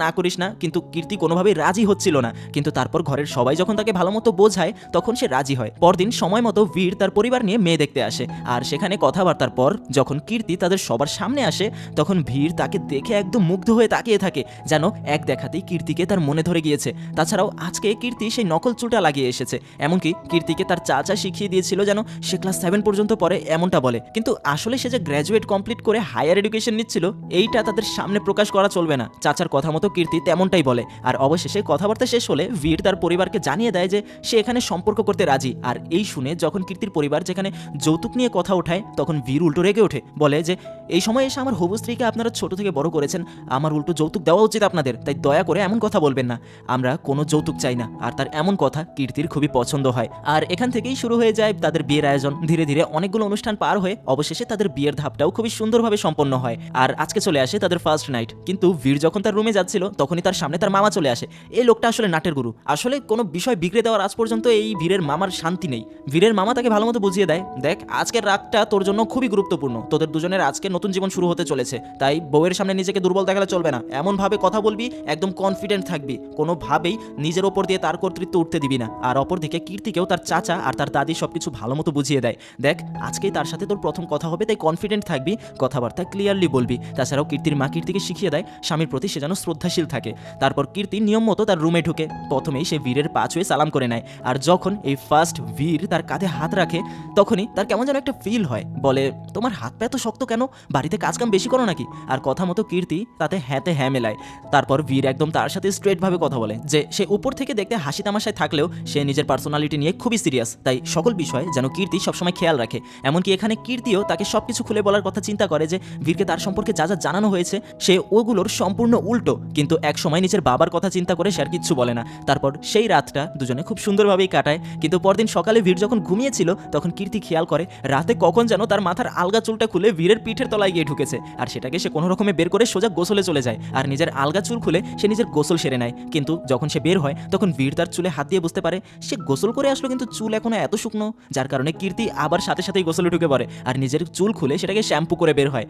না করিস না, কিন্তু কীর্তি কোনোভাবেই রাজি হচ্ছিল না। কিন্তু তারপর ঘরের সবাই যখন তাকে ভালো মতো বোঝায় তখন সে রাজি হয়। পরদিন সময় মতো বীর তার পরিবার নিয়ে মেয়ে দেখতে আসে, আর সেখানে কথাবার্তার পর যখন কীর্তি তাদের সবার সামনে আসে তখন বীর তাকে দেখে একদম মুগ্ধ হয়ে তাকিয়ে থাকে, যেন এক দেখাতেই কীর্তিকে তার মনে ধরে গিয়েছে। তাছাড়াও আজকে কীর্তি সেই নকল চুলটা লাগিয়ে এসেছে, এমনকি কীর্তিকে তার চাচা শিখিয়ে দিয়েছিল যেন সে ক্লাস 7 পর্যন্ত পড়ে এমনটা বলে। কিন্তু আসলে সে যে গ্র্যাজুয়েট কমপ্লিট করে হায়ার এডুকেশন নিচ্ছিল এইটা তাদের সামনে প্রকাশ করা চলবে না। চাচার কথা মতো কীর্তি তেমনটাই বলে। আর অবশেষে কথাবার্তা শেষ হলে বীর তার পরিবারকে জানিয়ে দেয় যে সে এখানে সম্পর্ক করতে রাজি। আর এই শুনে যখন কীর্তির পরিবার যেখানে যৌতুক নিয়ে কথা ওঠায় তখন বীর উল্টো রেগে ওঠে, বলে যে এই সময় এসে আমার হবু স্ত্রীকে আপনারা ছোট থেকে বড় করেছেন, আমার উল্টো যৌতুক দেওয়া উচিত আপনাদের, তাই দয়া করে এমন কথা বলবেন না, আমরা কোনো যৌতুক চাই না। আর তার এমন কথা কীর্তির খুবই পছন্দ হয়। আর এখান থেকেই শুরু হয়ে যায় তাদের বিয়ের আয়োজন। ধীরে ধীরে অনেকগুলো অনুষ্ঠান পার হয়ে অবশেষে তাদের বিয়ের ধাপটাও খুবই সুন্দরভাবে সম্পন্ন হয়। আর আজকে চলে আসে তাদের ফার্স্ট নাইট। কিন্তু বীর যখন তার রুমে যাচ্ছিল তখনই তার সামনে তার মামা চলে আসে। এই লোকটা আসলে নাটের গুরু, আসলে কোনো বিষয় বিগড়ে দেওয়ার আজ পর্যন্ত এই বীরের মামার শান্তি নেই। বীরের মামা তাকে ভালো মতো বুঝিয়ে দেয়, দেখ আজকের রাতটা তোর জন্য খুবই গুরুত্বপূর্ণ, তোদের দুজনের আজকে নতুন জীবন শুরু হতে চলেছে, তাই বউয়ের সামনে নিজেকে দুর্বল দেখালে চলবে না, এমন ভাবে কথা বলবি একদম কনফিডেন্ট থাকবি, কোনোভাবেই নিজের ওপর দিয়ে তার কর্তৃত্ব উঠতে দিবি না। আর অপরদিকে কীর্তিকেও তার চাচা আর তার দাদি সবকিছু ভালো মতো বুঝিয়ে দেয়, দেখ আজকেই তার সাথে তোর প্রথম কথা হবে, তাই কনফিডেন্ট থাকবি, কথাবার্তা ক্লিয়ারলি বলবি। তাছাড়াও কীর্তির মা কীর্তিকে শিখিয়ে দেয় স্বামীর প্রতি সে যেন শ্রদ্ধাশীল থাকে। তারপর কীর্তি নিয়ম মতো তার রুমে ঢুকে প্রথমেই সে বীরের পা ছুঁয়ে সালাম করে নেয়। আর যখন এই ফার্স্ট বীর তার কাঁধে হাত রাখে তখনই তার কেমন যেন একটা ফিল হয়, বলে তোমার হাত পা এত শক্ত কেন, বাড়িতে কাজকাম বেশি করো নাকি? আর কথা মতো কীর্তি তাতে হ্যাঁতে হ্যাঁ মেলায়। তারপর বীর একদম তার সাথে স্ট্রেটভাবে কথা বলে যে সে উপর থেকে দেখতে হাসি তামাশায় থাকলেও সে নিজের পার্সোনালিটি নিয়ে খুবই সিরিয়াস, তাই সকল বিষয় যেন কীর্তি সবসময় খেয়াল রাখে। এমনকি এখানে কীর্তিও তাকে সবকিছু খুলে বলার কথা চিন্তা করে যে বীরকে তার সম্পর্কে যা যা জানানো হয়েছে সে ওগুলোর সম্পূর্ণ উল্টো, কিন্তু এক সময় নিজের বাবার কথা চিন্তা করে সে আর কিচ্ছু বলে না। তারপর সেই রাতটা দুজনে খুব সুন্দরভাবেই কাটায়। কিন্তু পরদিন সকালে বীর যখন ঘুমিয়েছিল তখন কীর্তি খেয়াল করে রাতে কখন যেন তার মাথার আলগা চুলটা খুলে বীরের পিঠের তলায় গিয়ে ঢুকেছে। আর সেটাকে সে কোনো রকমে বের করে সোজা গোসলে চলে যায় আর নিজের আলগা চুল খুলে সে নিজের গোসল সেরে নেয়। কিন্তু যখন সে বের হয় তখন বীর তার চুলে হাত দিয়ে বুঝতে পারে সে গোসল করে আসলো কিন্তু চুল এখনো এত শুকনো, যার কারণে কীর্তি আবার সাথে সাথেই গোসলে ঢুকে পড়ে আর নিজের চুল খুলে সেটাকে শ্যাম্পু করে বের হয়।